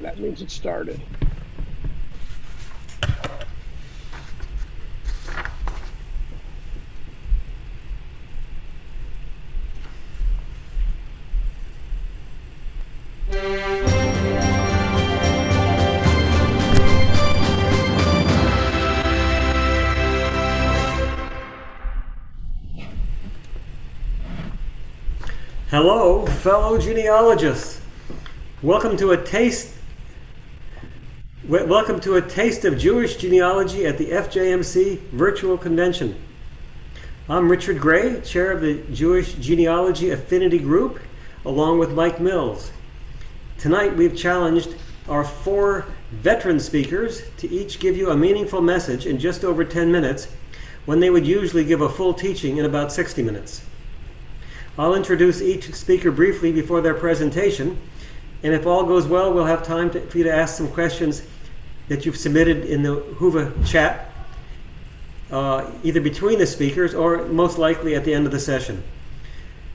That means it started. Hello, fellow genealogists. Welcome to a taste. Welcome to a taste of Jewish genealogy at the FJMC Virtual Convention. I'm Richard Gray, chair of the Jewish Genealogy Affinity Group, along with Mike Mills. Tonight we've challenged our 4 veteran speakers to each give you a meaningful message in just over 10 minutes, when they would usually give a full teaching in about 60 minutes. I'll introduce each speaker briefly before their presentation, and if all goes well, we'll have time for you to ask some questions that you've submitted in the Whova chat, either between the speakers or most likely at the end of the session.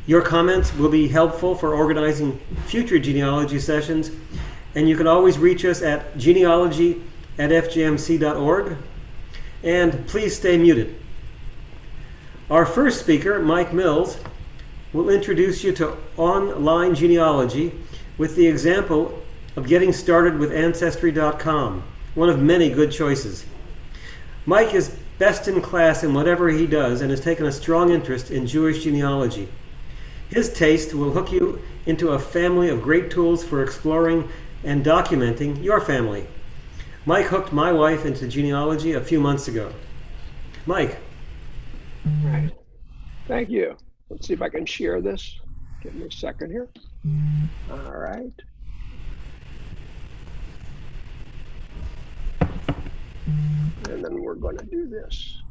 Your comments will be helpful for organizing future genealogy sessions, and you can always reach us at genealogy@fjmc.org, and please stay muted. Our first speaker, Mike Mills, will introduce you to online genealogy with the example of getting started with Ancestry.com, one of many good choices. Mike is best in class in whatever he does and has taken a strong interest in Jewish genealogy. His taste will hook you into a family of great tools for exploring and documenting your family. Mike hooked my wife into genealogy a few months ago. Mike. All right. Thank you. Let's see if I can share this. Give me a second here. All right. And then we're going to do this.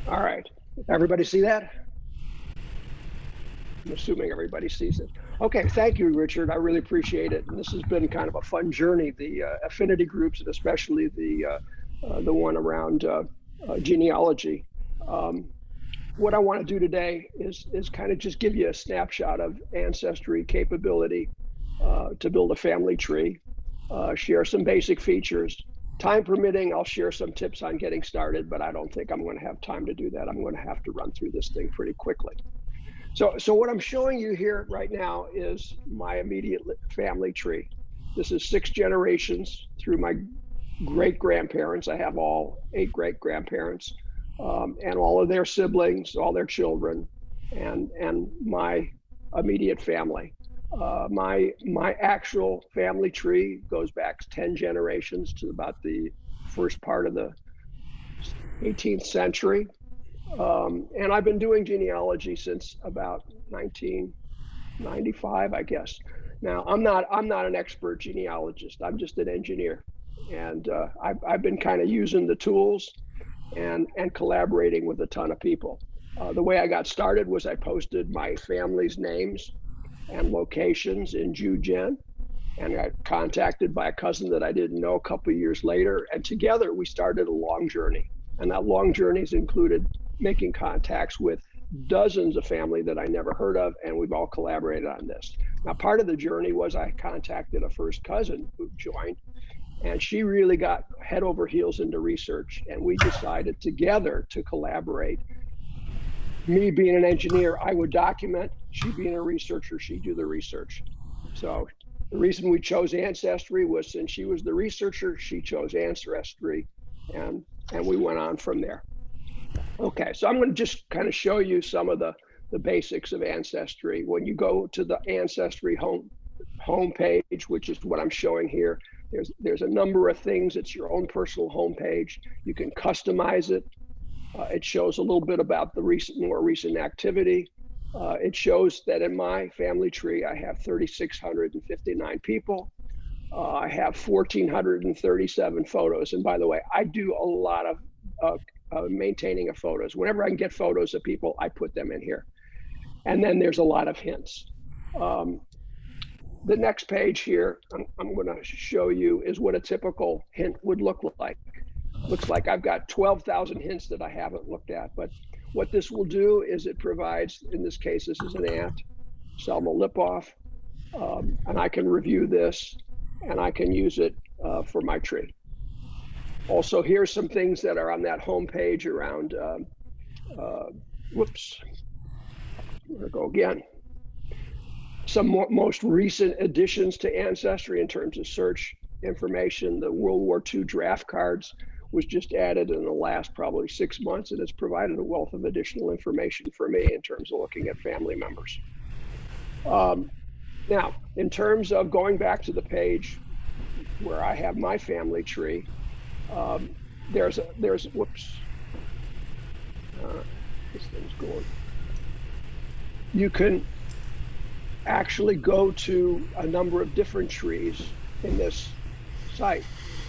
All right. Everybody see that? I'm assuming everybody sees it. Okay, thank you, Richard. I really appreciate it. And this has been kind of a fun journey. The affinity groups, and especially the one around genealogy. What I want to do today is kind of just give you a snapshot of Ancestry capability to build a family tree, share some basic features. Time permitting, I'll share some tips on getting started, but I don't think I'm going to have time to do that. I'm going to have to run through this thing pretty quickly. So what I'm showing you here right now is my immediate family tree. This is 6 generations through my great-grandparents. I have all 8 great-grandparents, and all of their siblings, all their children, and my immediate family. My actual family tree goes back 10 generations to about the first part of the 18th century. And I've been doing genealogy since about 1995, I guess. Now, I'm not an expert genealogist. I'm just an engineer, and I've been kind of using the tools and collaborating with a ton of people. The way I got started was I posted my family's names and locations in JewGen, and I got contacted by a cousin that I didn't know a couple of years later, and together we started a long journey. And that long journey's included making contacts with dozens of family that I never heard of, and we've all collaborated on this. Now, part of the journey was I contacted a first cousin who joined, and she really got head over heels into research, and we decided together to collaborate. Me being an engineer, I would document. She being a researcher, she'd do the research. So the reason we chose Ancestry was since she was the researcher, she chose Ancestry, and we went on from there. Okay, so I'm going to just kind of show you some of the basics of Ancestry. When you go to the Ancestry homepage, which is what I'm showing here, there's a number of things. It's your own personal homepage. You can customize it. It shows a little bit about the more recent activity. It shows that in my family tree, I have 3,659 people. I have 1,437 photos. And by the way, I do a lot of maintaining of photos. Whenever I can get photos of people, I put them in here. And then there's a lot of hints. The next page here, I'm going to show you is what a typical hint would look like. Looks like I've got 12,000 hints that I haven't looked at, but what this will do is it provides, in this case, this is an aunt, Selma Lipoff, and I can review this and I can use it for my tree. Also, here's some things that are on that home page around, whoops, I'm gonna go again. Some most recent additions to Ancestry in terms of search information. The World War II draft cards was just added in the last probably 6 months, and it's provided a wealth of additional information for me in terms of looking at family members. Now, in terms of going back to the page where I have my family tree, there's whoops, this thing's going. You can actually go to a number of different trees in this site.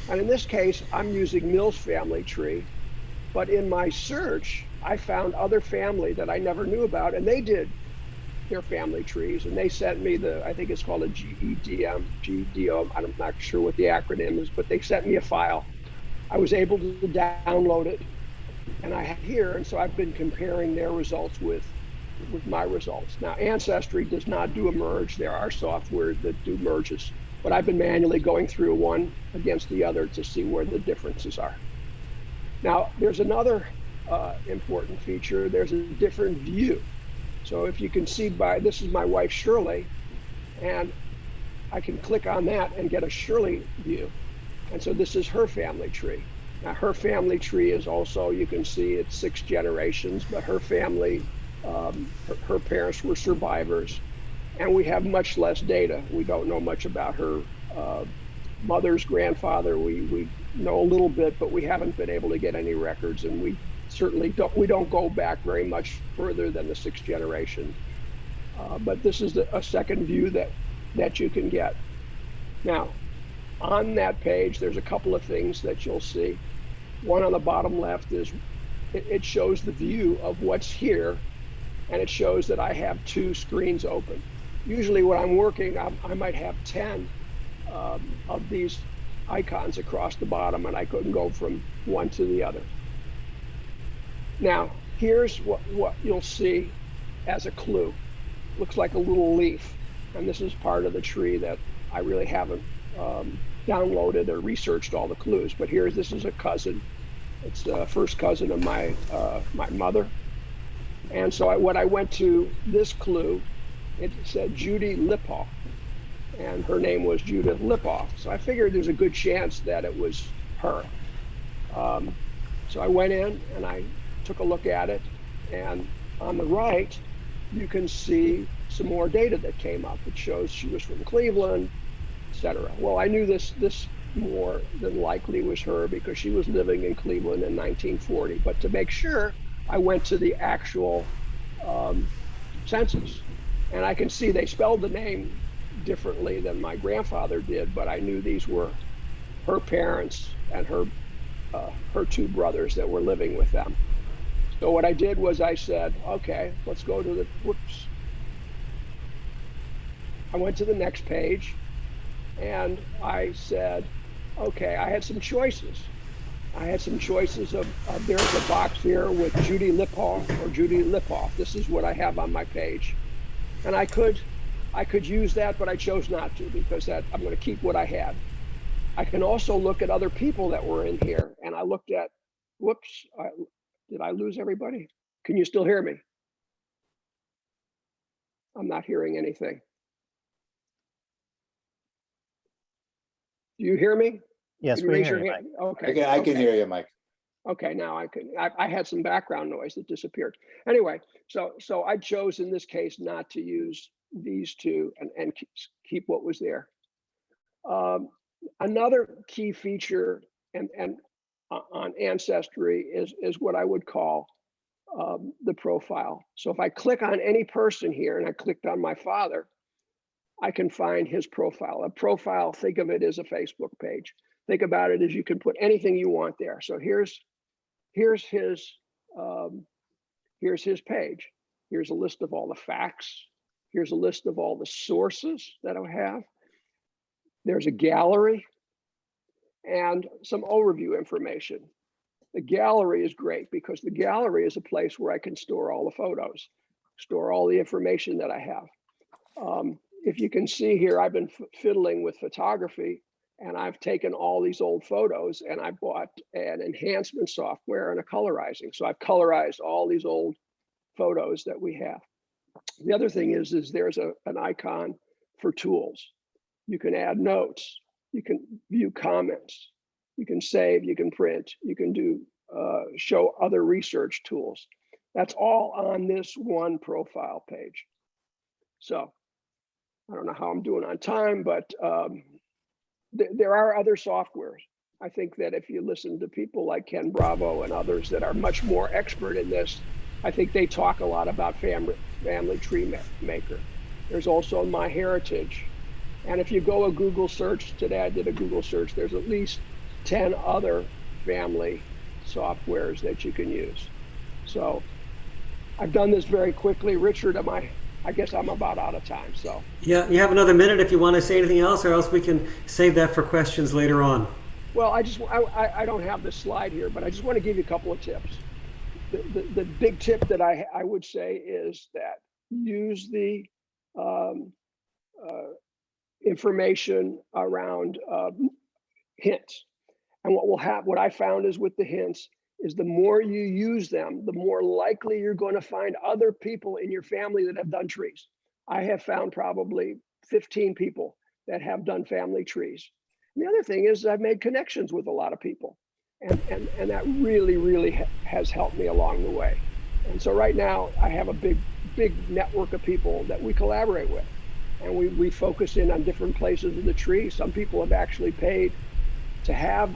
And in this case, I'm using Mill's family tree, but in my search, I found other family that I never knew about, and they did their family trees, and they sent me I think it's called a GDO, I'm not sure what the acronym is, but they sent me a file. I was able to download it, and I have here, and so I've been comparing their results with my results. Now, Ancestry does not do a merge. There are software that do merges, but I've been manually going through one against the other to see where the differences are. Now, there's another important feature. There's a different view. So if you can see this is my wife, Shirley, and I can click on that and get a Shirley view. And so this is her family tree. Now, her family tree is also, you can see it's 6 generations, but her family, her parents were survivors, and we have much less data. We don't know much about her mother's grandfather. We know a little bit, but we haven't been able to get any records, and we certainly don't go back very much further than the 6th generation. But this is a second view that you can get. Now, on that page, there's a couple of things that you'll see. One on the bottom left is it shows the view of what's here, and it shows that I have 2 screens open. Usually when I'm working, I might have 10 of these icons across the bottom, and I couldn't go from one to the other. Now, here's what you'll see as a clue. Looks like a little leaf, and this is part of the tree that I really haven't downloaded or researched all the clues. But this is a cousin. It's the first cousin of my mother. And so when I went to this clue, it said Judy Lipoff, and her name was Judith Lipoff. So I figured there's a good chance that it was her. So I went in and I took a look at it, and on the right, you can see some more data that came up. It shows she was from Cleveland, etc. Well, I knew this more than likely was her because she was living in Cleveland in 1940. But to make sure, I went to the actual census, and I can see they spelled the name differently than my grandfather did, but I knew these were her parents and her 2 brothers that were living with them. So what I did was I said, okay, let's go to whoops. I went to the next page, and I said, okay, I had some choices. There's a box here with Judy Lipoff or Judy Lipoff. This is what I have on my page. And I could use that, but I chose not to because I'm going to keep what I had. I can also look at other people that were in here, and I looked at, whoops, did I lose everybody? Can you still hear me? I'm not hearing anything. Do you hear me? Yes, Can you we raise hear your you, hand? Mike. Okay. I can hear you, Mike. Okay, now I can. I had some background noise that disappeared. Anyway, so I chose in this case not to use these 2 and keep what was there. Another key feature and on Ancestry is what I would call the profile. So if I click on any person here, and I clicked on my father, I can find his profile. A profile, think of it as a Facebook page. Think about it as you can put anything you want there. So here's his page. Here's a list of all the facts. Here's a list of all the sources that I have. There's a gallery and some overview information. The gallery is great because the gallery is a place where I can store all the photos, store all the information that I have. If you can see here, I've been fiddling with photography, and I've taken all these old photos and I bought an enhancement software and a colorizing. So I've colorized all these old photos that we have. The other thing is there's an icon for tools. You can add notes, you can view comments, you can save, you can print, you can do show other research tools. That's all on this one profile page. So I don't know how I'm doing on time, but there are other softwares. I think that if you listen to people like Ken Bravo and others that are much more expert in this, I think they talk a lot about family tree maker. There's also MyHeritage. And if you go a Google search today, I did a Google search, there's at least 10 other family softwares that you can use. So I've done this very quickly. Richard, I guess I'm about out of time, so. Yeah, you have another minute if you want to say anything else, or else we can save that for questions later on. Well, I don't have this slide here, but I just want to give you a couple of tips. The big tip that I would say is that use the information around hints. And what I found is with the hints is the more you use them, the more likely you're going to find other people in your family that have done trees. I have found probably 15 people that have done family trees. And the other thing is I've made connections with a lot of people. And that really has helped me along the way. And so right now I have a big network of people that we collaborate with. And we focus in on different places of the tree. Some people have actually paid to have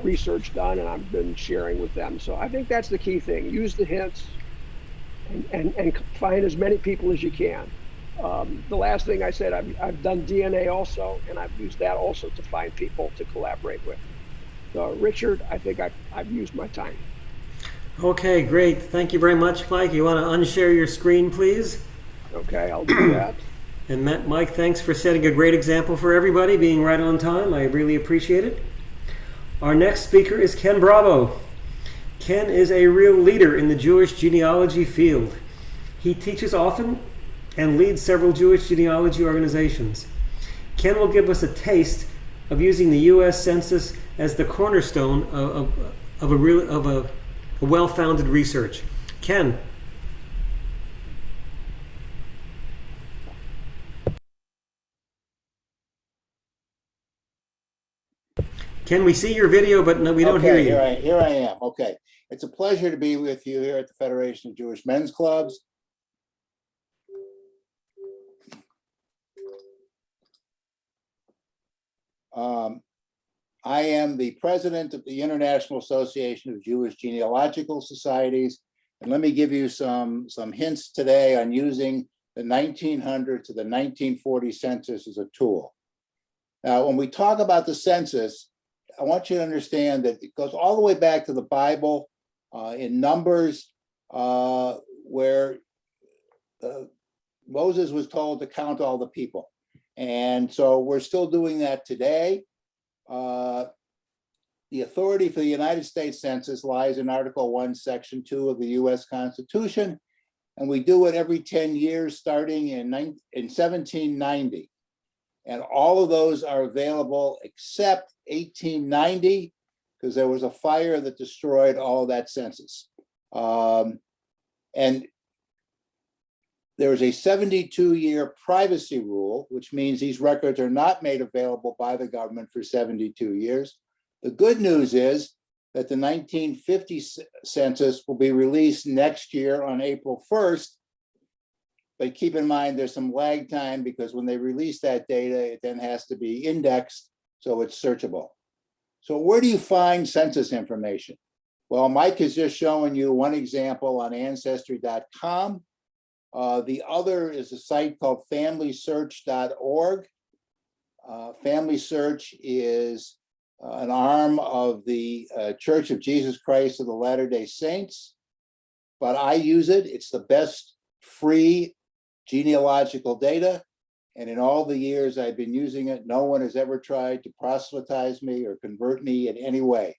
research done, and I've been sharing with them. So I think that's the key thing. Use the hints and find as many people as you can. The last thing I said, I've done DNA also, and I've used that also to find people to collaborate with. So Richard, I think I've used my time. Okay, great. Thank you very much, Mike. You want to unshare your screen, please? Okay, I'll do that. And Mike, thanks for setting a great example for everybody, being right on time. I really appreciate it. Our next speaker is Ken Bravo. Ken is a real leader in the Jewish genealogy field. He teaches often and leads several Jewish genealogy organizations. Ken will give us a taste of using the U.S. Census as the cornerstone of a well-founded research. Ken. Can we see your video, but no, we don't hear you. Here I am. Okay. It's a pleasure to be with you here at the Federation of Jewish Men's Clubs. I am the president of the International Association of Jewish Genealogical Societies. And let me give you some hints today on using the 1900 to the 1940 census as a tool. Now, when we talk about the census, I want you to understand that it goes all the way back to the Bible in Numbers, where Moses was told to count all the people. And so we're still doing that today. The authority for the United States Census lies in Article 1, Section 2 of the U.S. Constitution, and we do it every 10 years starting in 1790. And all of those are available except 1890, because there was a fire that destroyed all of that census. And there is a 72-year privacy rule, which means these records are not made available by the government for 72 years. The good news is that the 1950 census will be released next year on April 1st. But keep in mind, there's some lag time because when they release that data, it then has to be indexed, so it's searchable. So where do you find census information? Well, Mike has just shown you one example on ancestry.com. The other is a site called familysearch.org. Family Search is an arm of the Church of Jesus Christ of the Latter-day Saints, but I use it. It's the best free genealogical data. And in all the years I've been using it, no one has ever tried to proselytize me or convert me in any way.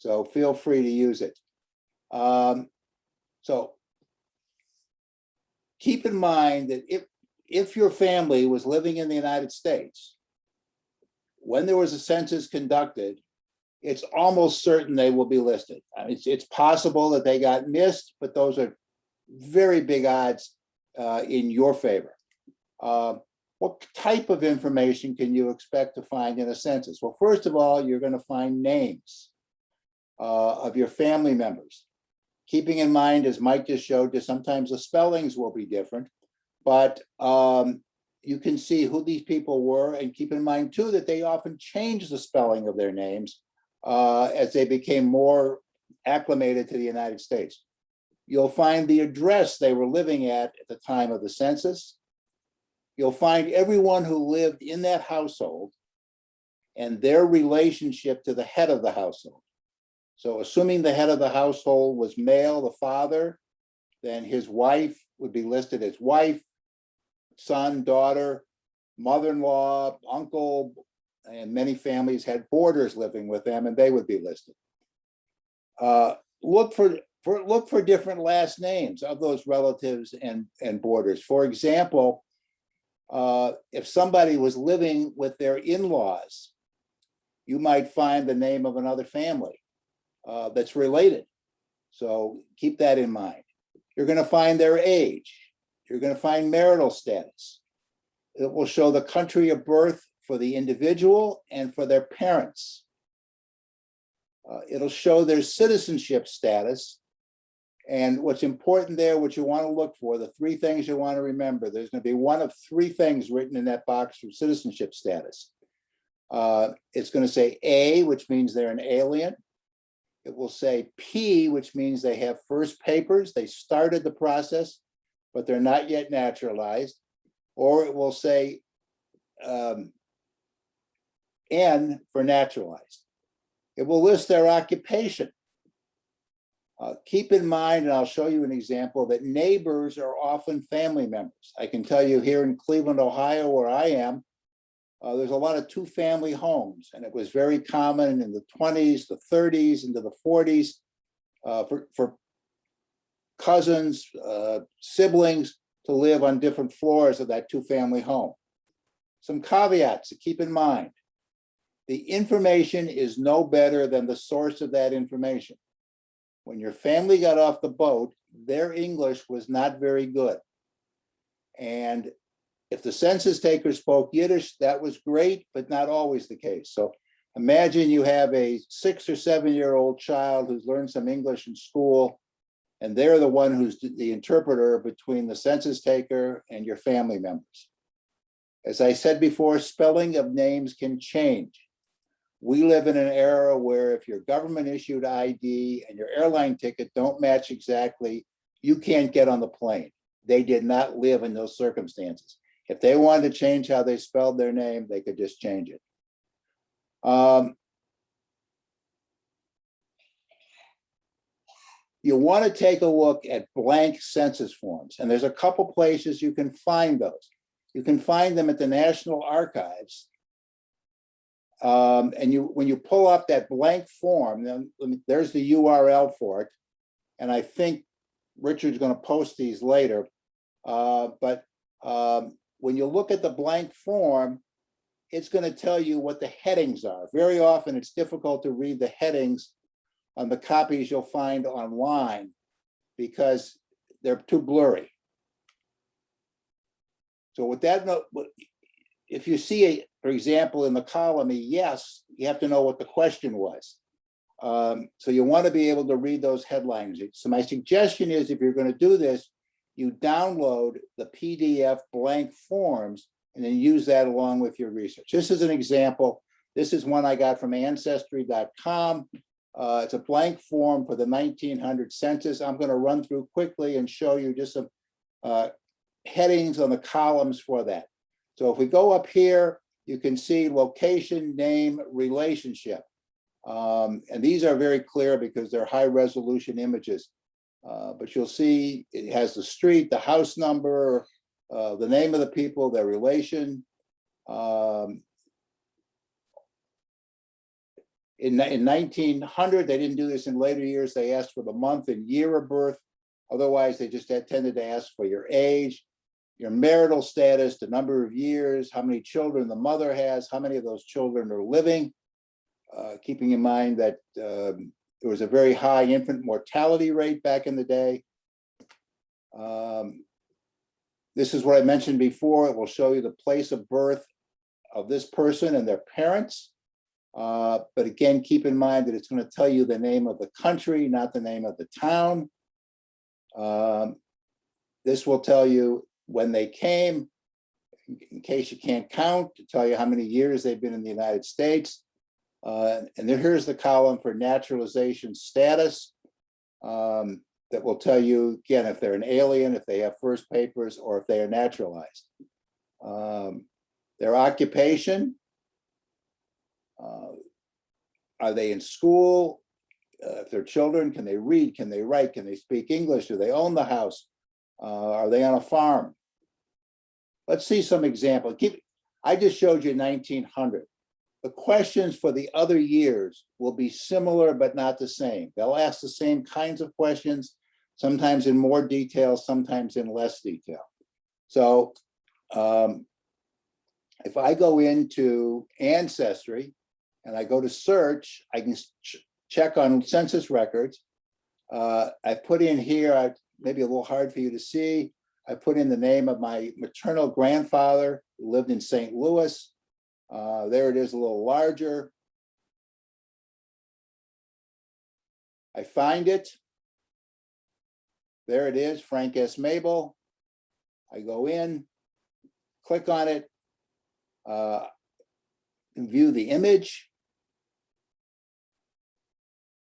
So feel free to use it. So keep in mind that if your family was living in the United States, when there was a census conducted, it's almost certain they will be listed. I mean, it's possible that they got missed, but those are very big odds in your favor. What type of information can you expect to find in a census? Well, first of all, you're going to find names of your family members. Keeping in mind, as Mike just showed you, sometimes the spellings will be different, but you can see who these people were, and keep in mind too that they often change the spelling of their names as they became more acclimated to the United States. You'll find the address they were living at the time of the census. You'll find everyone who lived in that household and their relationship to the head of the household. So assuming the head of the household was male, the father, then his wife would be listed as wife, son, daughter, mother-in-law, uncle, and many families had boarders living with them, and they would be listed. Look for different last names of those relatives and boarders. For example, if somebody was living with their in-laws, you might find the name of another family that's related. So keep that in mind. You're going to find their age. You're going to find marital status. It will show the country of birth for the individual and for their parents. It'll show their citizenship status. And what's important there, what you want to look for, the three things you want to remember, there's going to be one of three things written in that box for citizenship status. It's going to say A, which means they're an alien. It will say P, which means they have first papers. They started the process, but they're not yet naturalized. Or it will say N for naturalized. It will list their occupation. Keep in mind, and I'll show you an example, that neighbors are often family members. I can tell you here in Cleveland, Ohio, where I am, there's a lot of two-family homes, and it was very common in the 20s, the 30s, into the 40s for cousins, siblings to live on different floors of that two-family home. Some caveats to keep in mind. The information is no better than the source of that information. When your family got off the boat, their English was not very good. And if the census taker spoke Yiddish, that was great, but not always the case. So imagine you have a 6 or 7-year-old child who's learned some English in school, and they're the one who's the interpreter between the census taker and your family members. As I said before, spelling of names can change. We live in an era where if your government issued ID and your airline ticket don't match exactly, you can't get on the plane. They did not live in those circumstances. If they wanted to change how they spelled their name, they could just change it. You want to take a look at blank census forms, and there's a couple places you can find those. You can find them at the National Archives. And when you pull up that blank form, then there's the URL for it. And I think Richard's going to post these later. But when you look at the blank form, it's going to tell you what the headings are. Very often it's difficult to read the headings on the copies you'll find online because they're too blurry. So with that note, if you see, for example, in the column a yes, you have to know what the question was. So you want to be able to read those headlines. So my suggestion is, if you're going to do this, you download the PDF blank forms and then use that along with your research. This is an example. This is one I got from ancestry.com. It's a blank form for the 1900 census. I'm going to run through quickly and show you just some headings on the columns for that. So if we go up here, you can see location, name, relationship. And these are very clear because they're high resolution images. But you'll see it has the street, the house number, the name of the people, their relation. In 1900, they didn't do this in later years. They asked for the month and year of birth. Otherwise, they just had tended to ask for your age, your marital status, the number of years, how many children the mother has, how many of those children are living, keeping in mind that there was a very high infant mortality rate back in the day. This is what I mentioned before. It will show you the place of birth of this person and their parents. But again, keep in mind that it's going to tell you the name of the country, not the name of the town. This will tell you when they came, in case you can't count, to tell you how many years they've been in the United States. And then here's the column for naturalization status. That will tell you, again, if they're an alien, if they have first papers, or if they are naturalized. Their occupation, are they in school? If they're children, can they read? Can they write? Can they speak English? Do they own the house? Are they on a farm? Let's see some examples. I just showed you 1900. The questions for the other years will be similar, but not the same. They'll ask the same kinds of questions, sometimes in more detail, sometimes in less detail. So if I go into Ancestry and I go to search, I can check on census records. I've put in here, maybe a little hard for you to see, I put in the name of my maternal grandfather who lived in St. Louis. There it is, a little larger. I find it. There it is, Frank S. Mabel. I go in, click on it, and view the image.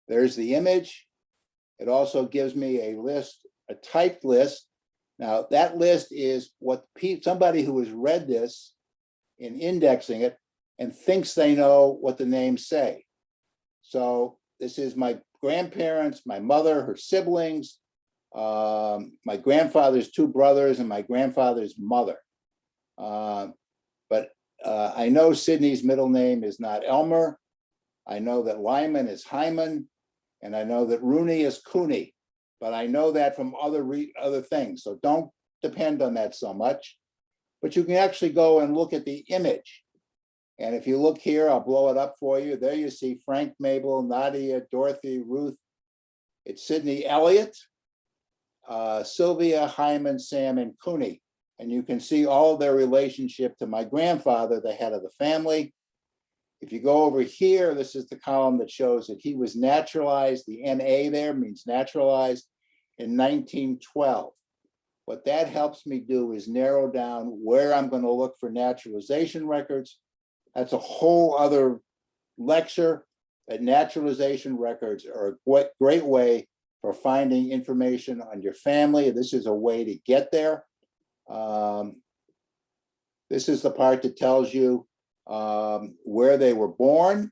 There's the image. It also gives me a list, a typed list. Now that list is what somebody who has read this in indexing it and thinks they know what the names say. So this is my grandparents, my mother, her siblings, my grandfather's two brothers, and my grandfather's mother. But I know Sydney's middle name is not Elmer. I know that Lyman is Hyman, and I know that Rooney is Cooney. But I know that from other things, so don't depend on that so much. But you can actually go and look at the image. And if you look here, I'll blow it up for you. There you see Frank Mabel, Nadia, Dorothy, Ruth. It's Sidney Elliott, Sylvia, Hyman, Sam, and Cooney. And you can see all of their relationship to my grandfather, the head of the family. If you go over here, this is the column that shows that he was naturalized. The NA there means naturalized in 1912. What that helps me do is narrow down where I'm going to look for naturalization records. That's a whole other lecture. That naturalization records are a great way for finding information on your family. This is a way to get there. This is the part that tells you where they were born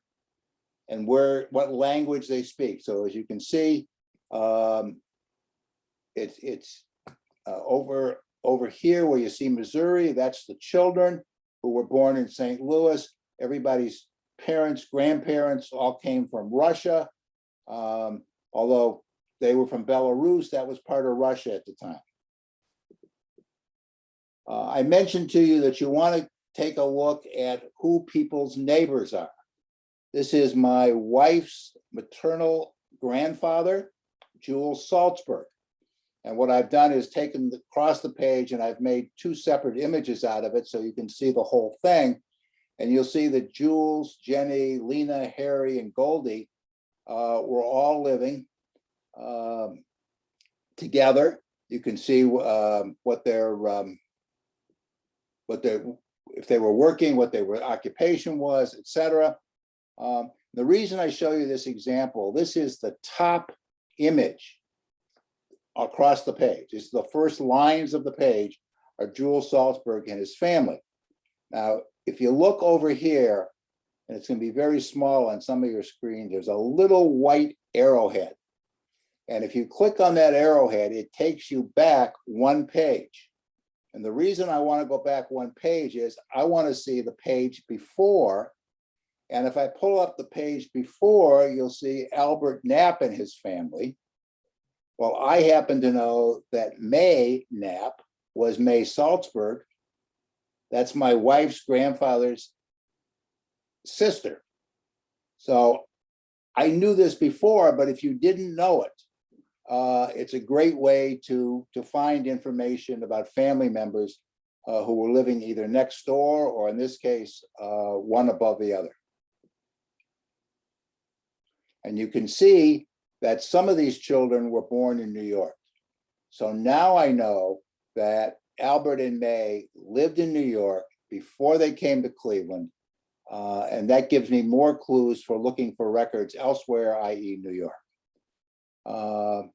and what language they speak. So as you can see, it's over here where you see Missouri. That's the children who were born in St. Louis. Everybody's parents, grandparents all came from Russia. Although they were from Belarus, that was part of Russia at the time. I mentioned to you that you want to take a look at who people's neighbors are. This is my wife's maternal grandfather, Jules Salzberg. And what I've done is taken across the page and I've made two separate images out of it so you can see the whole thing. And you'll see that Jules, Jenny, Lena, Harry, and Goldie were all living together. You can see if they were working, what their occupation was, etc. The reason I show you this example, this is the top image across the page. It's the first lines of the page are Jules Salzberg and his family. Now, if you look over here, and it's going to be very small on some of your screens, there's a little white arrowhead. And if you click on that arrowhead, it takes you back one page. And the reason I want to go back one page is I want to see the page before And if I pull up the page before, you'll see Albert Knapp and his family. Well, I happen to know that May Knapp was May Salzberg. That's my wife's grandfather's sister. So I knew this before, but if you didn't know it, it's a great way to find information about family members who were living either next door or, in this case, one above the other. And you can see that some of these children were born in New York. So now I know that Albert and May lived in New York before they came to Cleveland. And that gives me more clues for looking for records elsewhere, i.e. New York. I'm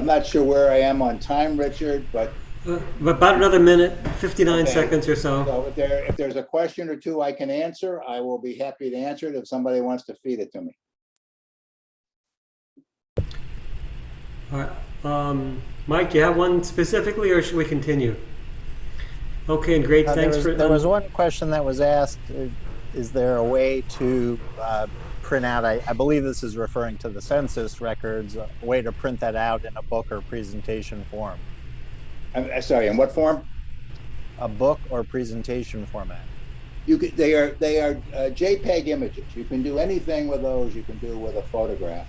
not sure where I am on time, Richard, but about another minute, 59 okay. seconds or so. So if there's a question or two I can answer, I will be happy to answer it if somebody wants to feed it to me. All right. Mike, do you have one specifically, or should we continue? Okay, and great. Thanks for. There was one question that was asked. Is there a way to print out? I believe this is referring to the census records. A way to print that out in a book or presentation form. I'm sorry. In what form? A book or presentation format. You could. They are JPEG images. You can do anything with those. You can do with a photograph.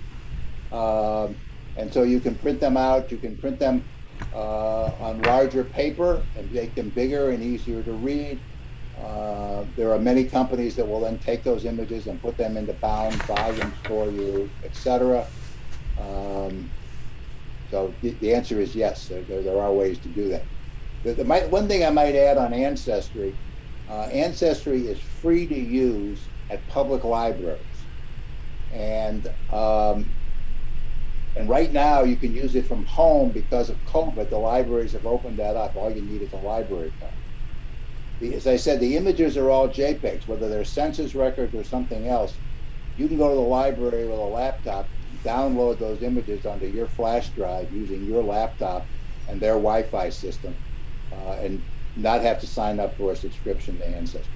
And so you can print them out. You can print them on larger paper and make them bigger and easier to read. There are many companies that will then take those images and put them into bound volumes for you, etc. So the answer is yes. There are ways to do that. One thing I might add on Ancestry, Ancestry is free to use at public libraries, and right now you can use it from home because of COVID. The libraries have opened that up. All you need is a library card. As I said, the images are all JPEGs, whether they're census records or something else. You can go to the library with a laptop, download those images onto your flash drive using your laptop and their Wi-Fi system, and not have to sign up for a subscription to Ancestry.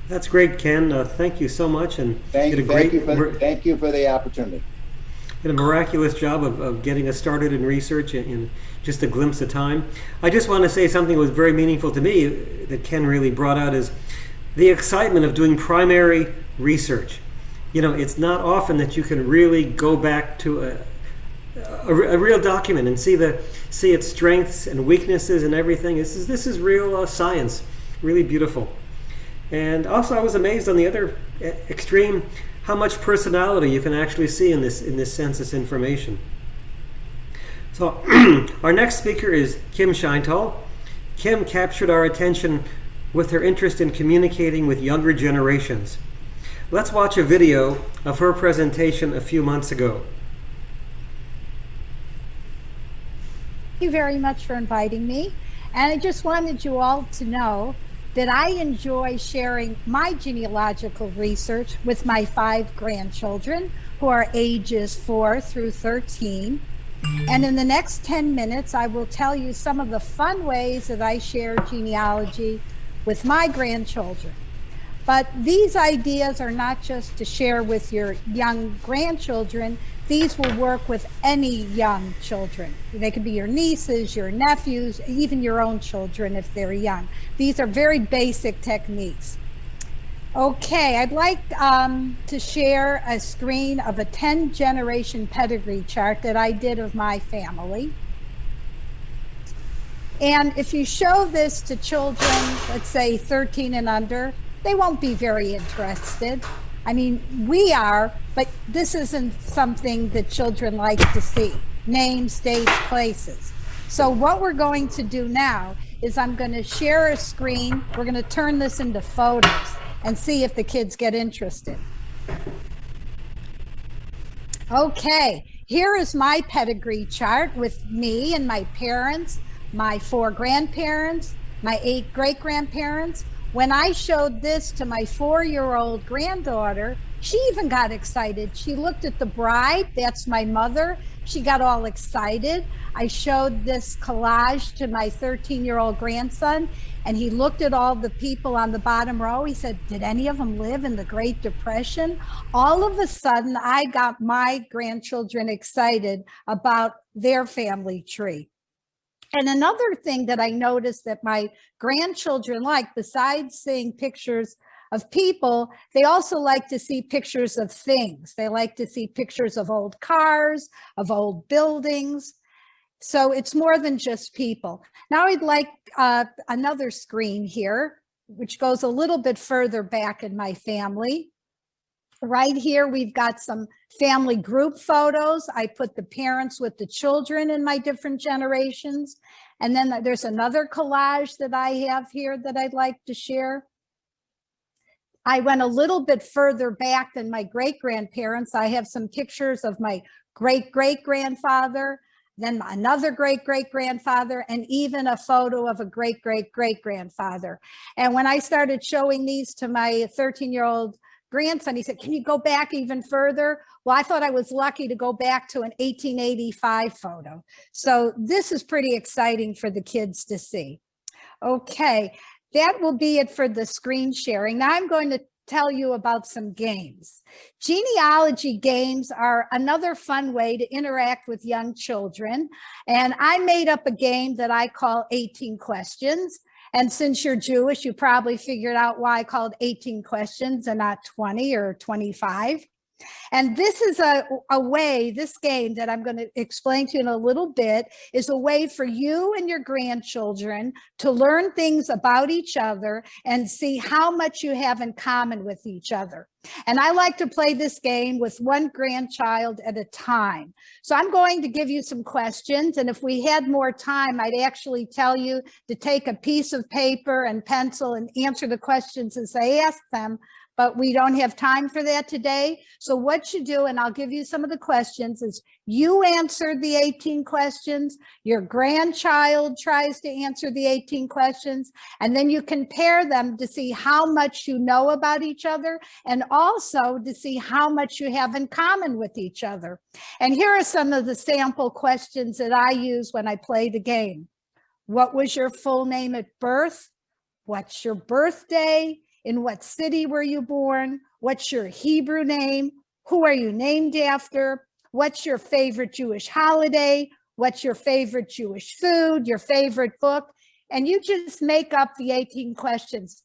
That's great, Ken. Thank you so much, and thank you for the opportunity. Did a miraculous job of getting us started in research in just a glimpse of time. I just want to say something that was very meaningful to me that Ken really brought out is the excitement of doing primary research. You know, it's not often that you can really go back to a real document and see its strengths and weaknesses and everything. This is real science, really beautiful. And also, I was amazed on the other extreme how much personality you can actually see in this census information. So our next speaker is Kim Scheintal. Kim captured our attention with her interest in communicating with younger generations. Let's watch a video of her presentation a few months ago. Thank you very much for inviting me. And I just wanted you all to know that I enjoy sharing my genealogical research with my 5 grandchildren who are ages 4 through 13. And in the next 10 minutes, I will tell you some of the fun ways that I share genealogy with my grandchildren. But these ideas are not just to share with your young grandchildren. These will work with any young children. They could be your nieces, your nephews, even your own children if they're young. These are very basic techniques. Okay, I'd like to share a screen of a 10-generation pedigree chart that I did of my family. And if you show this to children, let's say 13 and under, they won't be very interested. I mean, we are, but this isn't something that children like to see. Names, dates, places. So what we're going to do now is I'm going to share a screen. We're going to turn this into photos and see if the kids get interested. Okay, here is my pedigree chart with me and my parents, my 4 grandparents, my 8 great-grandparents. When I showed this to my 4-year-old granddaughter, She even got excited. She looked at the bride. That's my mother. She got all excited. I showed this collage to my 13-year-old grandson, and he looked at all the people on the bottom row. He said, did any of them live in the Great Depression? All of a sudden, I got my grandchildren excited about their family tree. And another thing that I noticed that my grandchildren like, besides seeing pictures of people, they also like to see pictures of things. They like to see pictures of old cars, of old buildings. So it's more than just people. Now I'd like another screen here, which goes a little bit further back in my family. Right here, we've got some family group photos. I put the parents with the children in my different generations. And then there's another collage that I have here that I'd like to share. I went a little bit further back than my great-grandparents. I have some pictures of my great-great-grandfather, then another great-great-grandfather, and even a photo of a great-great-great-grandfather. And when I started showing these to my 13-year-old grandson, he said, can you go back even further? Well, I thought I was lucky to go back to an 1885 photo. So this is pretty exciting for the kids to see. Okay, that will be it for the screen sharing. Now I'm going to tell you about some games. Genealogy games are another fun way to interact with young children. And I made up a game that I call 18 Questions. And since you're Jewish, you probably figured out why I called 18 questions and not 20 or 25. And this is a way, this game that I'm going to explain to you in a little bit, is a way for you and your grandchildren to learn things about each other and see how much you have in common with each other. And I like to play this game with one grandchild at a time. So I'm going to give you some questions. And if we had more time, I'd actually tell you to take a piece of paper and pencil and answer the questions as I ask them. But we don't have time for that today. So what you do, and I'll give you some of the questions, is you answer the 18 questions, your grandchild tries to answer the 18 questions, and then you compare them to see how much you know about each other and also to see how much you have in common with each other. And here are some of the sample questions that I use when I play the game. What was your full name at birth? What's your birthday? In what city were you born? What's your Hebrew name? Who are you named after? What's your favorite Jewish holiday? What's your favorite Jewish food? Your favorite book? And you just make up the 18 questions.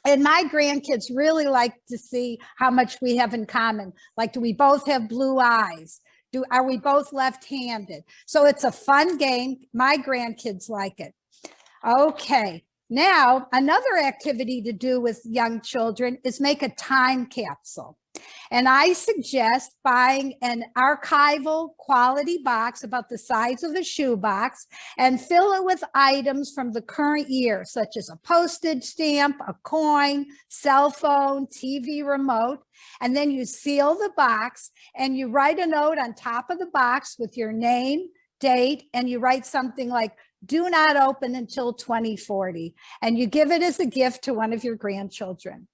And my grandkids really like to see how much we have in common. Like, do we both have blue eyes? Are we both left-handed? So it's a fun game. My grandkids like it. Okay. Now, another activity to do with young children is make a time capsule. And I suggest buying an archival quality box about the size of a shoebox and fill it with items from the current year, such as a postage stamp, a coin, cell phone, TV remote. And then you seal the box and you write a note on top of the box with your name, date, and you write something like, do not open until 2040. And you give it as a gift to one of your grandchildren.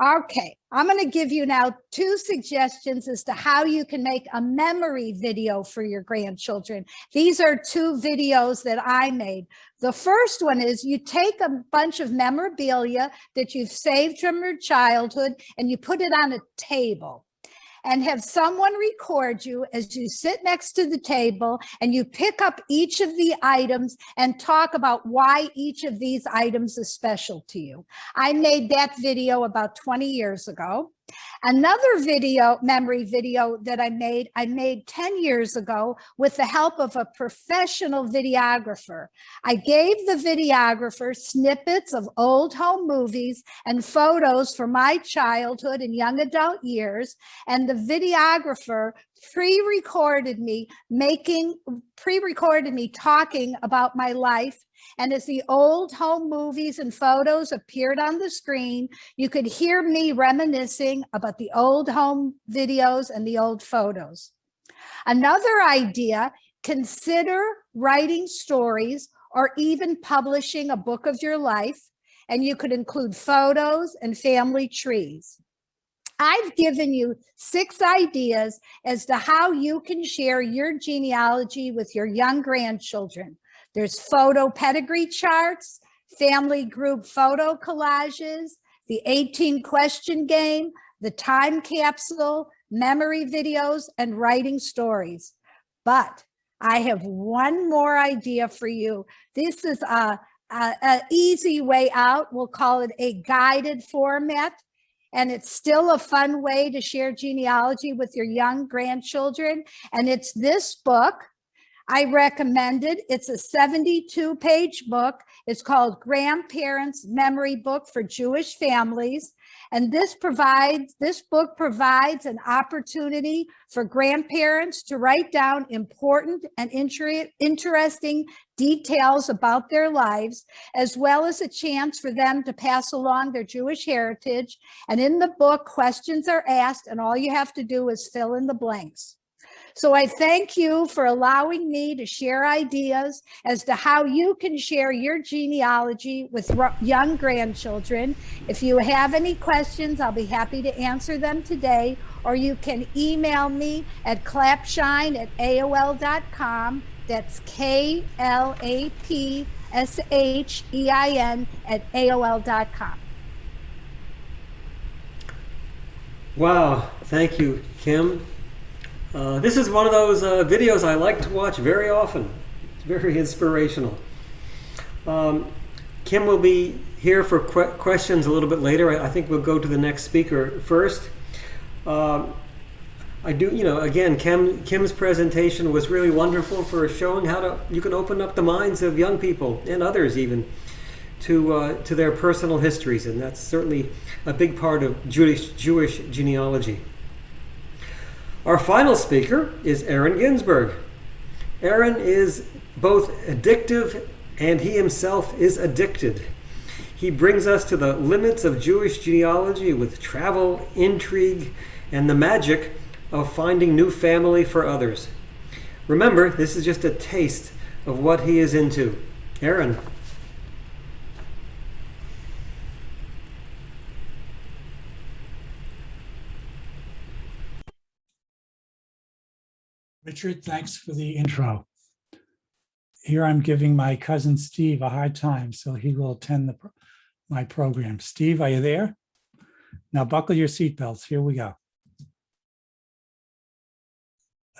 Okay, I'm going to give you now 2 suggestions as to how you can make a memory video for your grandchildren. These are 2 videos that I made. The first one is you take a bunch of memorabilia that you've saved from your childhood and you put it on a table. And have someone record you as you sit next to the table and you pick up each of the items and talk about why each of these items is special to you. I made that video about 20 years ago. Another video, memory video that I made 10 years ago with the help of a professional videographer. I gave the videographer snippets of old home movies and photos from my childhood and young adult years, and the videographer pre-recorded me talking about my life. And as the old home movies and photos appeared on the screen, you could hear me reminiscing about the old home videos and the old photos. Another idea, consider writing stories or even publishing a book of your life, and you could include photos and family trees. I've given you 6 ideas as to how you can share your genealogy with your young grandchildren. There's photo pedigree charts, family group photo collages, the 18 question game, the time capsule, memory videos, and writing stories. But I have one more idea for you. This is a easy way out. We'll call it a guided format. And it's still a fun way to share genealogy with your young grandchildren. And it's this book. I recommend it. It's a 72-page book. It's called Grandparents' Memory Book for Jewish Families. And this book provides an opportunity for grandparents to write down important and interesting details about their lives, as well as a chance for them to pass along their Jewish heritage. And in the book, questions are asked, and all you have to do is fill in the blanks. So I thank you for allowing me to share ideas as to how you can share your genealogy with young grandchildren. If you have any questions, I'll be happy to answer them today, or you can email me at clapshine@aol.com. That's KLAPSHEIN@AOL.com. Wow, thank you, Kim. This is one of those videos I like to watch very often. It's very inspirational. Kim will be here for questions a little bit later. I think we'll go to the next speaker first. I do, again, Kim's presentation was really wonderful for showing how you can open up the minds of young people and others even to their personal histories, and that's certainly a big part of Jewish genealogy. Our final speaker is Aaron Ginsberg. Aaron is both addictive and he himself is addicted. He brings us to the limits of Jewish genealogy with travel, intrigue, and the magic of finding new family for others. Remember, this is just a taste of what he is into. Aaron. Richard, thanks for the intro. Here I'm giving my cousin Steve a hard time, so he will attend my program. Steve, are you there? Now buckle your seatbelts. Here we go.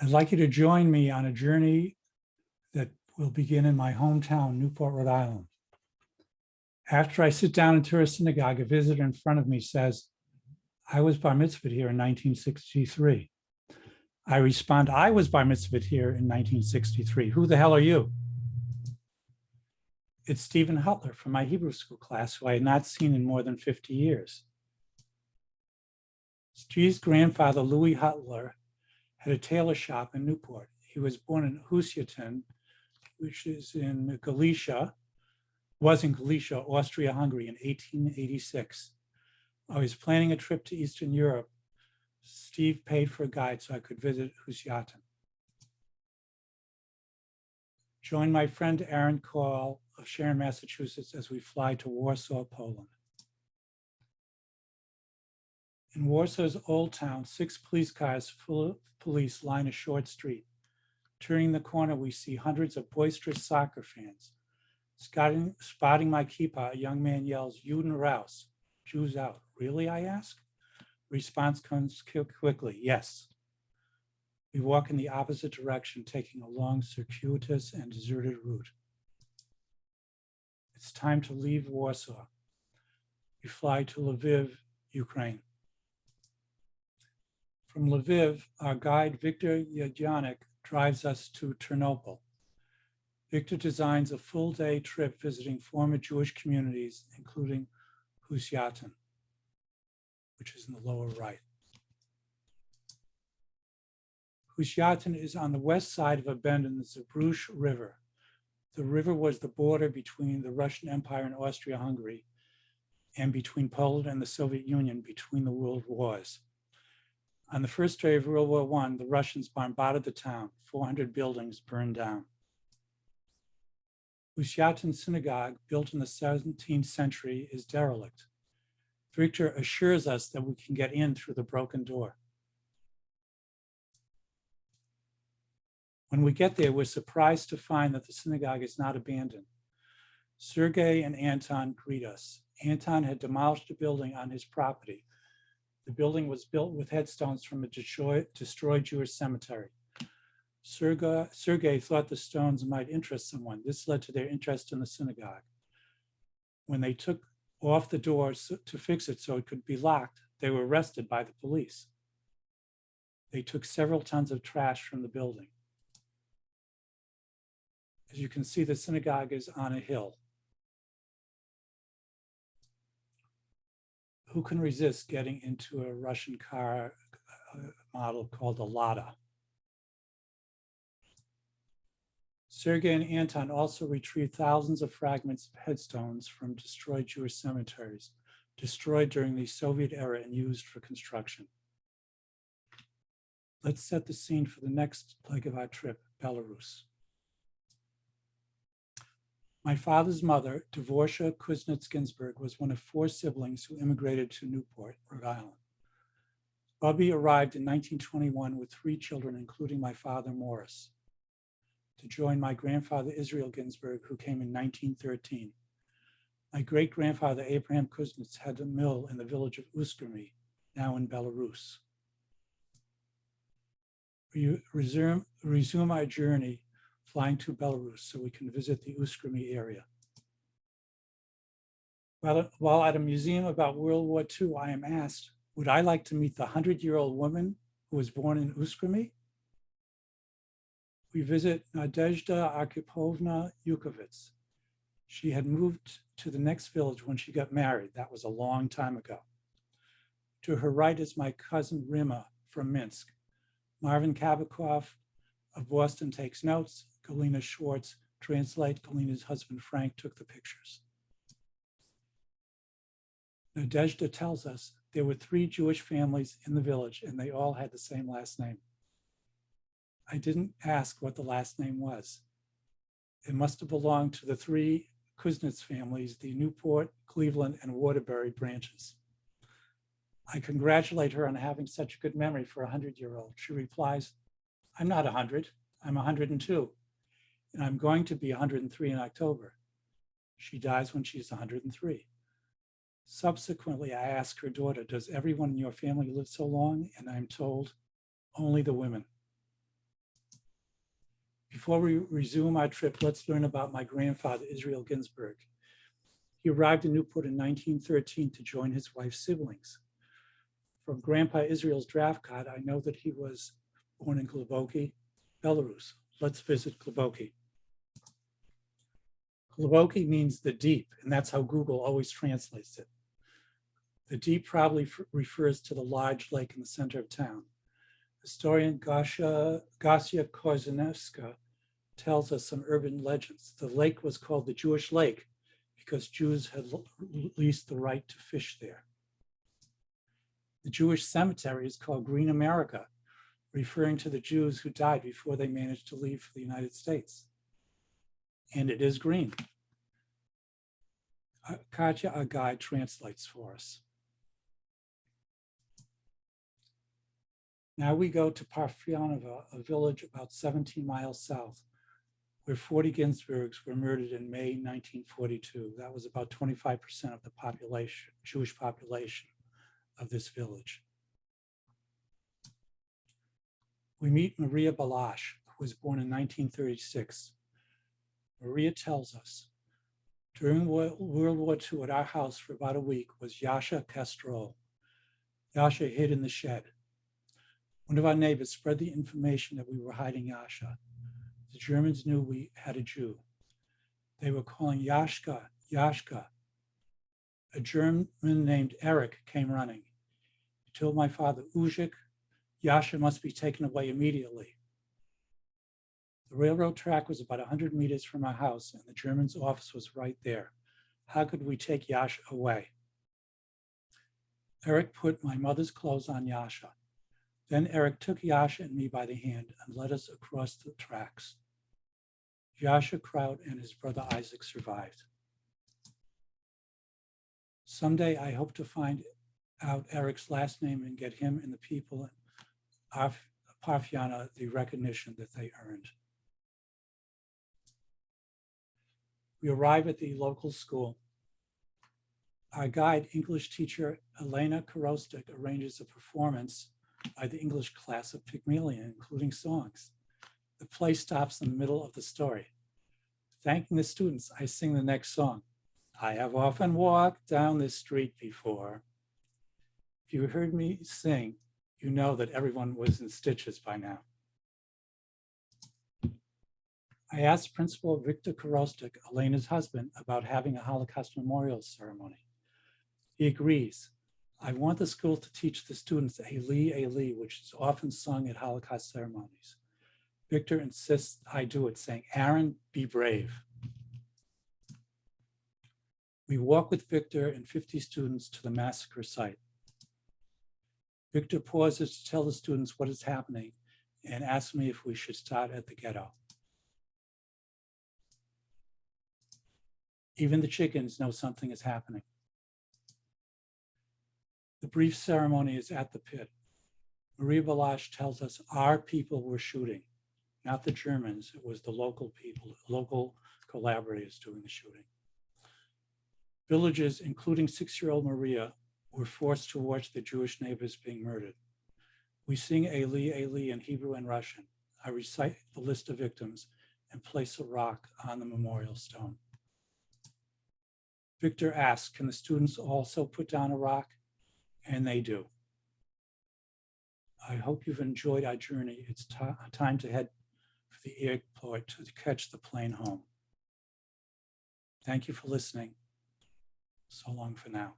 I'd like you to join me on a journey that will begin in my hometown, Newport, Rhode Island. After I sit down into a synagogue, a visitor in front of me says, "I was bar mitzvahed here in 1963. I respond, "I was bar mitzvahed here in 1963. Who the hell are you?" It's Stephen Hutler from my Hebrew school class, who I had not seen in more than 50 years. Steve's grandfather, Louis Hutler, had a tailor shop in Newport. He was born in Husiaton, which is in Galicia, Austria-Hungary in 1886. I was planning a trip to Eastern Europe. Steve paid for a guide so I could visit Husiaton. Join my friend Aaron Call of Sharon, Massachusetts, as we fly to Warsaw, Poland. In Warsaw's Old Town, 6 police cars full of police line a short street. Turning the corner, we see hundreds of boisterous soccer fans. Spotting my kippah, a young man yells, "Juden raus," Jews out. "Really?" I ask. Response comes quickly, "Yes." We walk in the opposite direction, taking a long, circuitous and deserted route. It's time to leave Warsaw. We fly to Lviv, Ukraine. From Lviv, our guide, Victor Yadyanik, drives us to Ternopil. Victor designs a full-day trip visiting former Jewish communities, including Husiaton, which is in the lower right. Husiaton is on the west side of a bend in the Zabruch River. The river was the border between the Russian Empire and Austria-Hungary, and between Poland and the Soviet Union between the world wars. On the first day of World War I, the Russians bombarded the town. 400 buildings burned down. Husiaton Synagogue, built in the 17th century, is derelict. Victor assures us that we can get in through the broken door. When we get there, we're surprised to find that the synagogue is not abandoned. Sergei and Anton greet us. Anton had demolished a building on his property. The building was built with headstones from a destroyed Jewish cemetery. Sergei thought the stones might interest someone. This led to their interest in the synagogue. When they took off the doors to fix it so it could be locked, they were arrested by the police. They took several tons of trash from the building. As you can see, the synagogue is on a hill. Who can resist getting into a Russian car model called a Lada? Sergei and Anton also retrieved thousands of fragments of headstones from destroyed Jewish cemeteries, destroyed during the Soviet era and used for construction. Let's set the scene for the next leg of our trip, Belarus. My father's mother, Dvorsha Kuznets-Ginsburg, was one of 4 siblings who immigrated to Newport, Rhode Island. Bubby arrived in 1921 with 3 children, including my father, Morris, to join my grandfather, Israel Ginsburg, who came in 1913. My great-grandfather, Abraham Kuznets, had a mill in the village of Uskremy, now in Belarus. We resume our journey flying to Belarus so we can visit the Uskremy area. While at a museum about World War II, I am asked, would I like to meet the 100-year-old woman who was born in Uskremy? We visit Nadezhda Arkipovna Yukovits. She had moved to the next village when she got married. That was a long time ago. To her right is my cousin Rima from Minsk. Marvin Kabakov of Boston takes notes. Galina Schwartz translates. Galina's husband Frank took the pictures. Nadezhda tells us there were 3 Jewish families in the village and they all had the same last name. I didn't ask what the last name was. It must have belonged to the 3 Kuznets families, the Newport, Cleveland, and Waterbury branches. I congratulate her on having such a good memory for a 100-year-old. She replies, I'm not 100, I'm 102, and I'm going to be 103 in October. She dies when she's 103. Subsequently, I ask her daughter, does everyone in your family live so long? And I'm told, only the women. Before we resume our trip, let's learn about my grandfather, Israel Ginsburg. He arrived in Newport in 1913 to join his wife's siblings. From Grandpa Israel's draft card, I know that he was born in Gleboki, Belarus. Let's visit Gleboki. Gleboki means the deep, and that's how Google always translates it. The deep probably refers to the large lake in the center of town. Historian Gosia Korzeniewska tells us some urban legends. The lake was called the Jewish Lake because Jews had leased the right to fish there. The Jewish cemetery is called Green America, referring to the Jews who died before they managed to leave for the United States. And it is green. Katya, our guide, translates for us. Now we go to Parfyanova, a village about 17 miles south, where 40 Ginsburgs were murdered in May 1942. That was about 25% of the population, Jewish population of this village. We meet Maria Balash, who was born in 1936. Maria tells us, during World War II at our house for about a week was Yasha Castrol. Yasha hid in the shed. One of our neighbors spread the information that we were hiding Yasha. The Germans knew we had a Jew. They were calling Yashka, Yashka. A German named Eric came running. He told my father, Uzik, Yasha must be taken away immediately. The railroad track was about 100 meters from our house and the German's office was right there. How could we take Yasha away? Eric put my mother's clothes on Yasha. Then Eric took Yasha and me by the hand and led us across the tracks. Yasha Kraut and his brother Isaac survived. Someday I hope to find out Eric's last name and get him and the people in Parfiana the recognition that they earned. We arrive at the local school. Our guide, English teacher Elena Korostik, arranges a performance by the English class of Pygmalion, including songs. The play stops in the middle of the story. Thanking the students, I sing the next song. I have often walked down this street before. If you heard me sing, you know that everyone was in stitches by now. I asked Principal Victor Korostik, Elena's husband, about having a Holocaust memorial ceremony. He agrees. I want the school to teach the students Eli, which is often sung at Holocaust ceremonies. Victor insists I do it, saying, Aaron, be brave. We walk with Victor and 50 students to the massacre site. Victor pauses to tell the students what is happening and asks me if we should start at the ghetto. Even the chickens know something is happening. The brief ceremony is at the pit. Maria Balash tells us our people were shooting, not the Germans. It was the local people, local collaborators doing the shooting. Villagers, including 6-year-old Maria, were forced to watch their Jewish neighbors being murdered. We sing Eli in Hebrew and Russian. I recite the list of victims and place a rock on the memorial stone. Victor asks, can the students also put down a rock? And they do. I hope you've enjoyed our journey. It's time to head for the airport to catch the plane home. Thank you for listening. So long for now.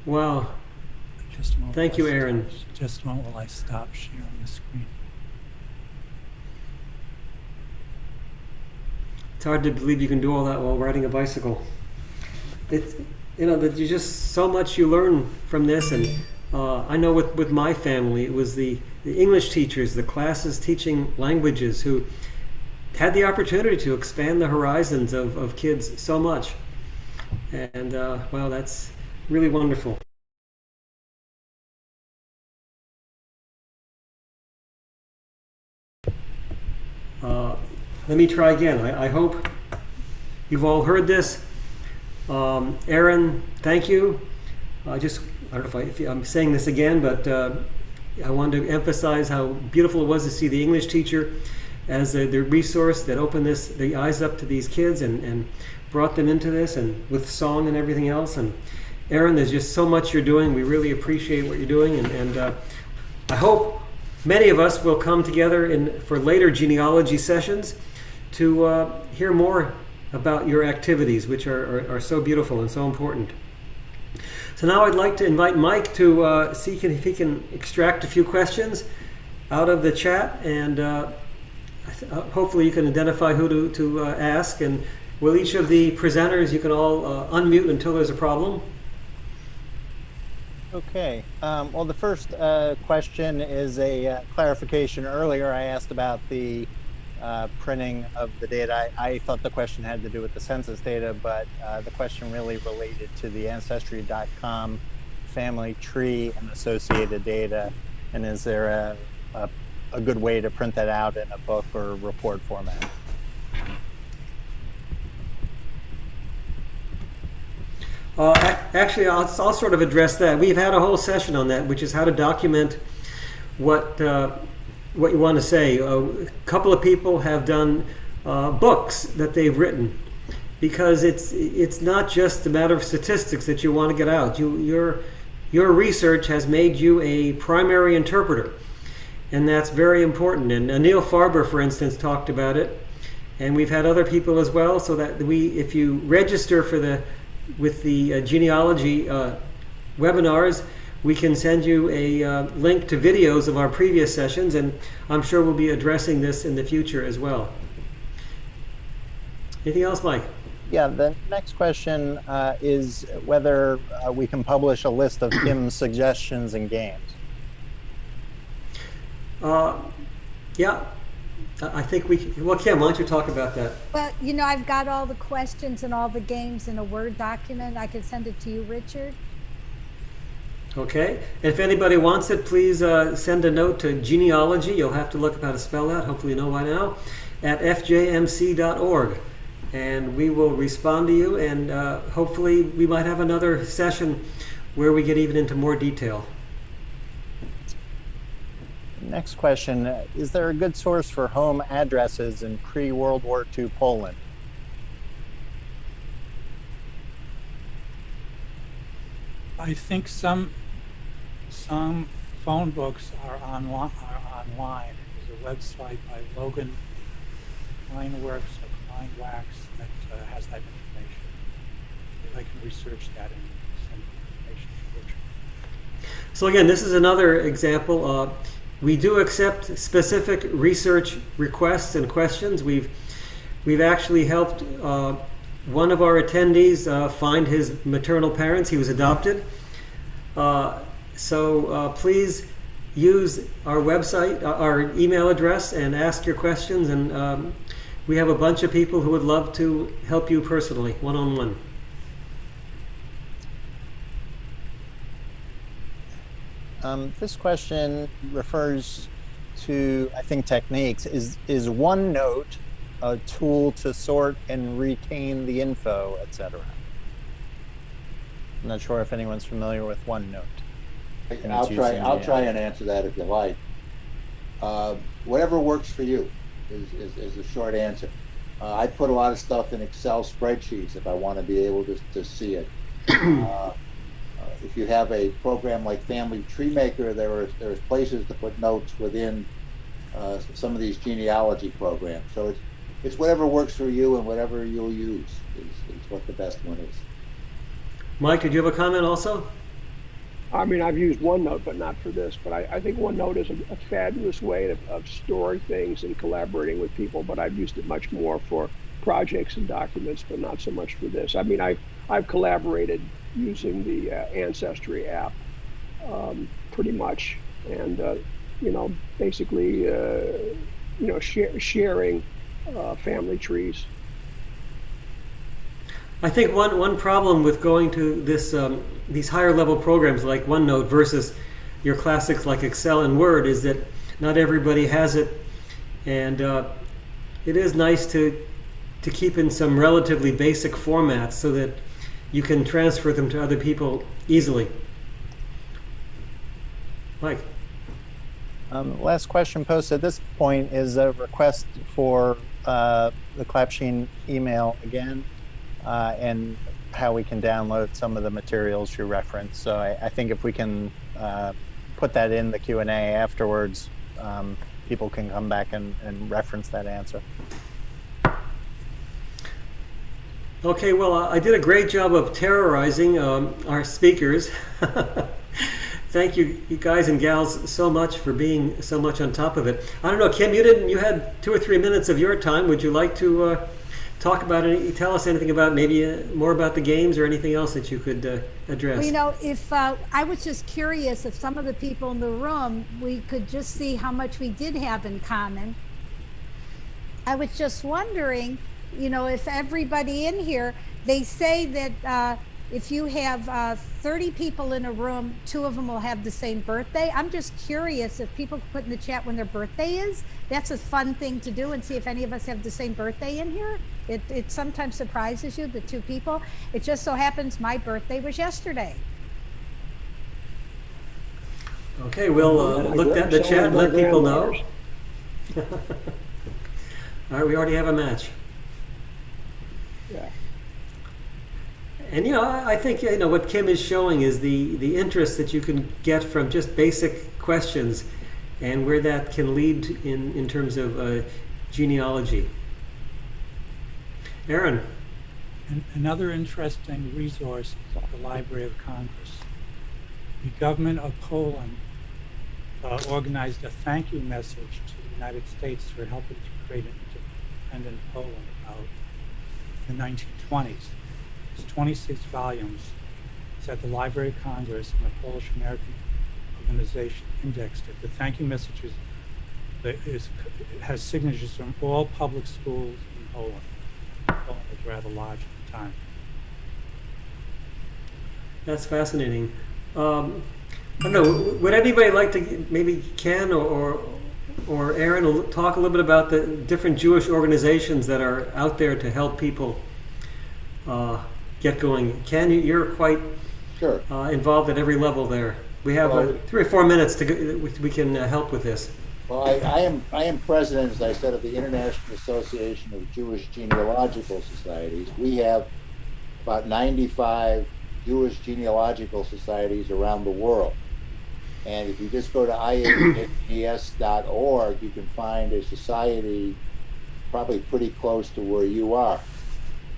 Wow. Just a moment. Thank you, Aaron. Just a moment while I stop sharing the screen. It's hard to believe you can do all that while riding a bicycle. It's, that you just so much you learn from this. And I know with my family, it was the English teachers, the classes teaching languages who had the opportunity to expand the horizons of kids so much. And well, that's really wonderful. Let me try again. I hope you've all heard this. Aaron, thank you. I don't know if I'm saying this again, but I wanted to emphasize how beautiful it was to see the English teacher as the resource that opened the eyes up to these kids and brought them into this, and with song and everything else. And Aaron, there's just so much you're doing. We really appreciate what you're doing, and I hope many of us will come together for later genealogy sessions to hear more about your activities, which are so beautiful and so important. So now I'd like to invite Mike to see if he can extract a few questions out of the chat, and hopefully you can identify who to ask. And will each of the presenters, you can all unmute until there's a problem. Okay. Well, the first question is a clarification. Earlier, I asked about the printing of the data. I thought the question had to do with the census data, but the question really related to the Ancestry.com family tree and associated data. And is there a good way to print that out in a book or report format? Actually, I'll sort of address that. We've had a whole session on that, which is how to document what you want to say. A couple of people have done books that they've written, because it's not just a matter of statistics that you want to get out. Your research has made you a primary interpreter, and that's very important. And Anil Farber, for instance, talked about it, and we've had other people as well. So that if you register with the genealogy webinars, we can send you a link to videos of our previous sessions, and I'm sure we'll be addressing this in the future as well. Anything else, Mike? Yeah, the next question is whether we can publish a list of Kim's suggestions and games. Yeah, I think well, Kim, why don't you talk about that? Well, I've got all the questions and all the games in a Word document. I can send it to you, Richard. Okay. If anybody wants it, please send a note to Genealogy. You'll have to look up how to spell that. Hopefully you know by now. At fjmc.org. And we will respond to you, and hopefully we might have another session where we get even into more detail. Next question, is there a good source for home addresses in pre-World War II Poland? I think some phone books are online. There's a website by Logan Kleinworks or Kleinwax that has that information. I can research that and send information to Richard. So again, this is another example. We do accept specific research requests and questions. We've actually helped one of our attendees find his maternal parents. He was adopted. So please use our website, our email address, and ask your questions. And we have a bunch of people who would love to help you personally, one-on-one. This question refers to, I think, techniques. Is OneNote a tool to sort and retain the info, etc.? I'm not sure if anyone's familiar with OneNote. I'll try and answer that if you like. Whatever works for you is the short answer. I put a lot of stuff in Excel spreadsheets if I want to be able to see it. If you have a program like Family Tree Maker, there's places to put notes within some of these genealogy programs. So it's whatever works for you and whatever you'll use is what the best one is. Mike, did you have a comment also? I mean, I've used OneNote, but not for this. But I think OneNote is a fabulous way of storing things and collaborating with people. But I've used it much more for projects and documents, but not so much for this. I mean, I've collaborated using the Ancestry app pretty much, and basically sharing family trees. I think one problem with going to these higher level programs like OneNote versus your classics like Excel and Word is that not everybody has it, and it is nice to keep in some relatively basic formats so that you can transfer them to other people easily. Mike. Last question posted at this point is a request for the Clapsheen email again, and how we can download some of the materials you referenced. So I think if we can put that in the Q&A afterwards, people can come back and reference that answer. Okay, well, I did a great job of terrorizing our speakers. Thank you guys and gals so much for being so much on top of it. I don't know, Kim, you had 2 or 3 minutes of your time. Would you like to talk about tell us anything about maybe more about the games or anything else that you could address? Well, if I was just curious if some of the people in the room, we could just see how much we did have in common. I was just wondering, if everybody in here, they say that if you have 30 people in a room, 2 of them will have the same birthday. I'm just curious if people put in the chat when their birthday is. That's a fun thing to do, and see if any of us have the same birthday in here. It sometimes surprises you, the 2 people. It just so happens my birthday was yesterday. Okay, we'll look at the chat and let people know. All right, we already have a match. Yeah. And I think what Kim is showing is the interest that you can get from just basic questions, and where that can lead in terms of genealogy. Aaron. Another interesting resource is the Library of Congress. The government of Poland organized a thank you message to the United States for helping to create an independent Poland about the 1920s. It's 26 volumes. It's at the Library of Congress, and the Polish American Organization indexed it. The thank you messages has signatures from all public schools in Poland. Poland was rather large at the time. That's fascinating. I don't know. Would anybody like to, maybe Ken or Aaron, talk a little bit about the different Jewish organizations that are out there to help people get going? Ken, you're quite Sure. involved at every level there. We have Well, 3 or 4 minutes to go, we can help with this. Well, I am president, as I said, of the International Association of Jewish Genealogical Societies. We have about 95 Jewish genealogical societies around the world. And if you just go to ias.org, you can find a society probably pretty close to where you are.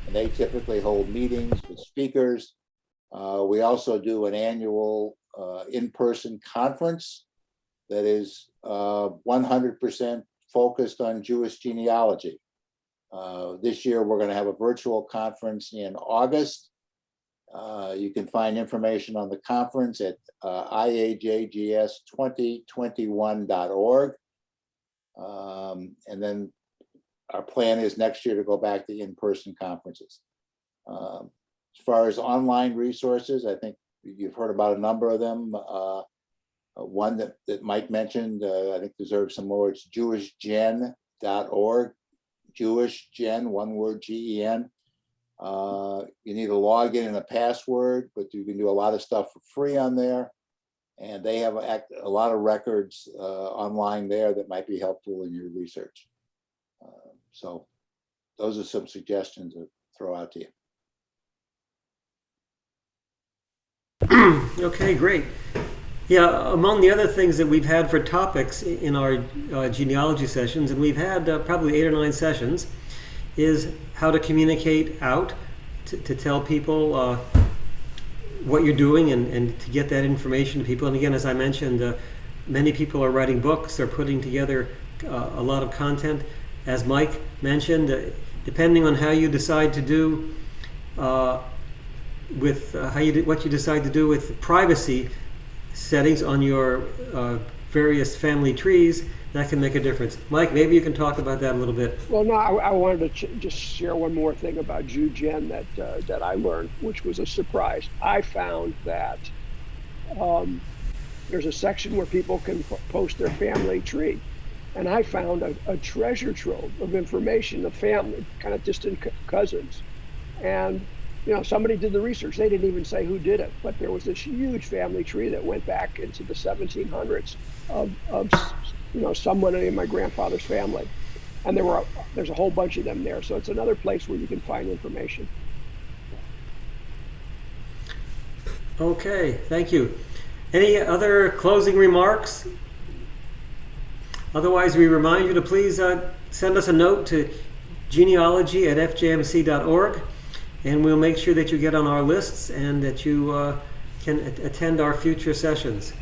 And they typically hold meetings with speakers. We also do an annual in-person conference that is 100% focused on Jewish genealogy. This year, we're going to have a virtual conference in August. You can find information on the conference at iajgs2021.org. And then our plan is next year to go back to in-person conferences. As far as online resources, I think you've heard about a number of them. One that Mike mentioned, I think deserves some more. It's jewishgen.org. JewishGen, one word, GEN. You need a login and a password, but you can do a lot of stuff for free on there. And they have a lot of records online there that might be helpful in your research. So those are some suggestions to throw out to you. Okay, great. Yeah, among the other things that we've had for topics in our genealogy sessions, and we've had probably 8 or 9 sessions, is how to communicate out to tell people what you're doing and to get that information to people. And again, as I mentioned, many people are writing books, they're putting together a lot of content. As Mike mentioned, depending on how you decide to do with what you decide to do with privacy settings on your various family trees, that can make a difference. Mike, maybe you can talk about that a little bit. Well, no, I wanted to just share one more thing about JewGen that I learned, which was a surprise. I found that there's a section where people can post their family tree. And I found a treasure trove of information of family, kind of distant cousins. And somebody did the research. They didn't even say who did it, but there was this huge family tree that went back into the 1700s of someone in my grandfather's family. And there's a whole bunch of them there. So it's another place where you can find information. Okay, thank you. Any other closing remarks? Otherwise, we remind you to please send us a note to genealogy@fjmc.org, and we'll make sure that you get on our lists and that you can attend our future sessions.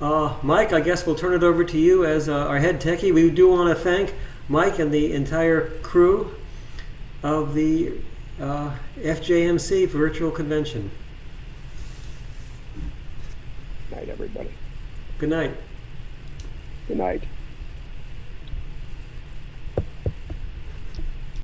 Mike, I guess we'll turn it over to you as our head techie. We do want to thank Mike and the entire crew of the FJMC Virtual Convention. Good night, everybody. Good night. Good night.